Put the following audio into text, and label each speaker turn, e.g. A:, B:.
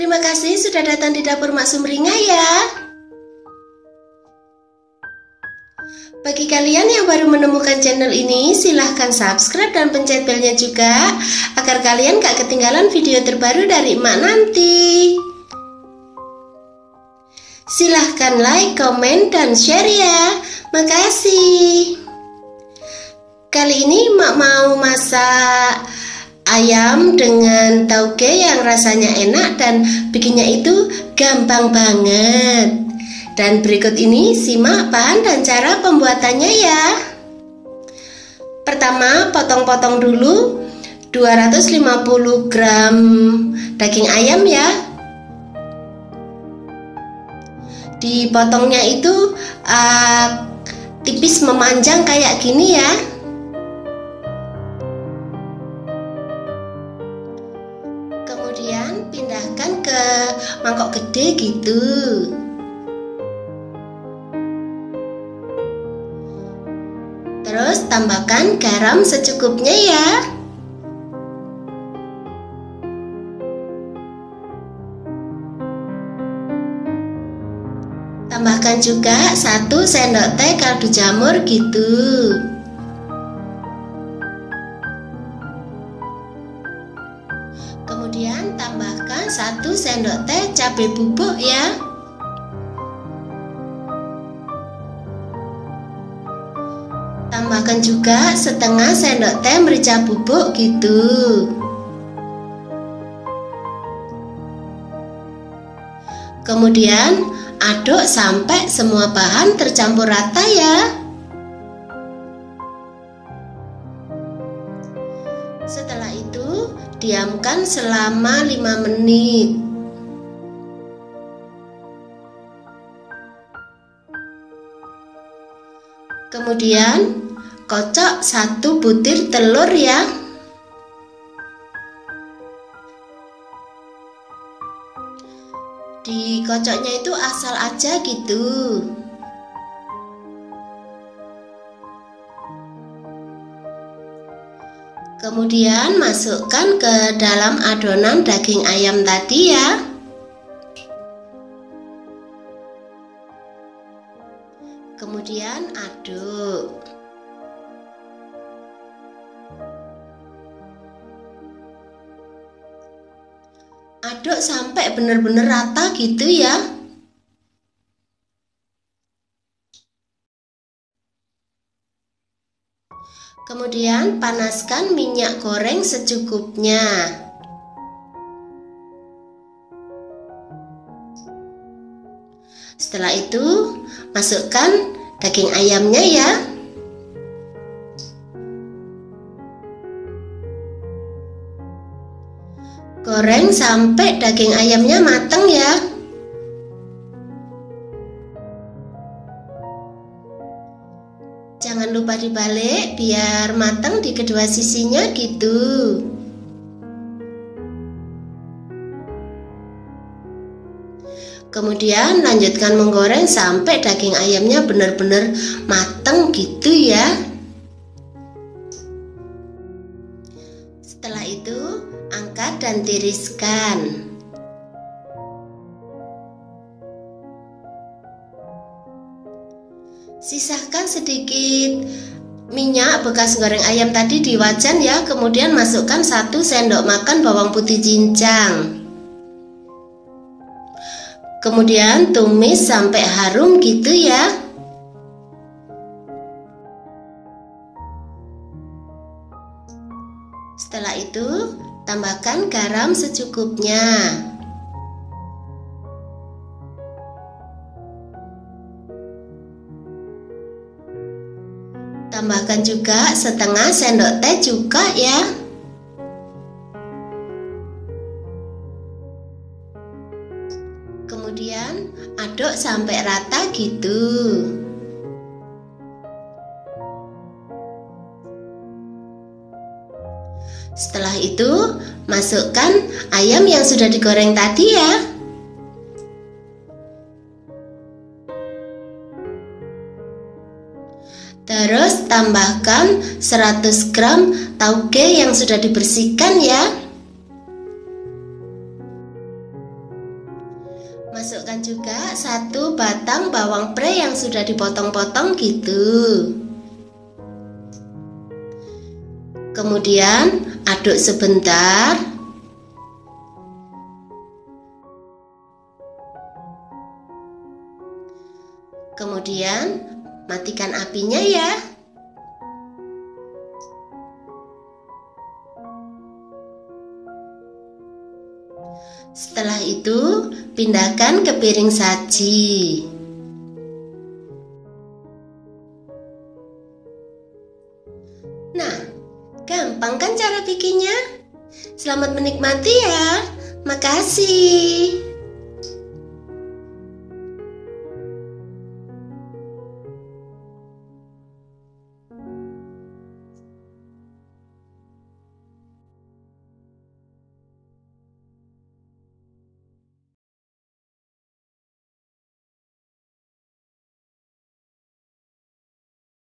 A: Terima kasih sudah datang di dapur Mak Sumringah ya. Bagi kalian yang baru menemukan channel ini, silahkan subscribe dan pencet belnya juga agar kalian gak ketinggalan video terbaru dari Mak nanti. Silahkan like, komen, dan share ya. Makasih. Kali ini Mak mau masak ayam dengan tauge yang rasanya enak dan bikinnya itu gampang banget. Dan berikut ini simak bahan dan cara pembuatannya ya. Pertama, potong-potong dulu 250 gram daging ayam ya. Dipotongnya itu tipis memanjang kayak gini ya. Kemudian pindahkan ke mangkok gede gitu. Terus tambahkan garam secukupnya ya. Tambahkan juga 1 sendok teh kaldu jamur gitu. Kemudian tambahkan 1 sendok teh cabai bubuk ya. Tambahkan juga setengah sendok teh merica bubuk gitu. Kemudian aduk sampai semua bahan tercampur rata ya. Setelah itu diamkan selama 5 menit. Kemudian kocok 1 butir telur ya. Dikocoknya itu asal aja gitu. Kemudian masukkan ke dalam adonan daging ayam tadi ya. Kemudian aduk. Aduk sampai benar-benar rata gitu ya. Kemudian panaskan minyak goreng secukupnya. Setelah itu masukkan daging ayamnya ya. Goreng sampai daging ayamnya matang ya. Jangan lupa dibalik biar matang di kedua sisinya gitu. Kemudian lanjutkan menggoreng sampai daging ayamnya benar-benar matang gitu ya. Setelah itu angkat dan tiriskan. Sisakan sedikit minyak bekas goreng ayam tadi di wajan ya. Kemudian masukkan 1 sendok makan bawang putih cincang. Kemudian tumis sampai harum gitu ya. Setelah itu tambahkan garam secukupnya. Tambahkan juga setengah sendok teh cuka ya. Kemudian aduk sampai rata gitu. Setelah itu masukkan ayam yang sudah digoreng tadi ya. Terus tambahkan 100 gram tauge yang sudah dibersihkan ya. juga 1 batang bawang pre yang sudah dipotong-potong gitu. Kemudian aduk sebentar. Kemudian matikan apinya ya. Setelah itu, pindahkan ke piring saji. Nah, gampang kan cara bikinnya? Selamat menikmati ya. Makasih.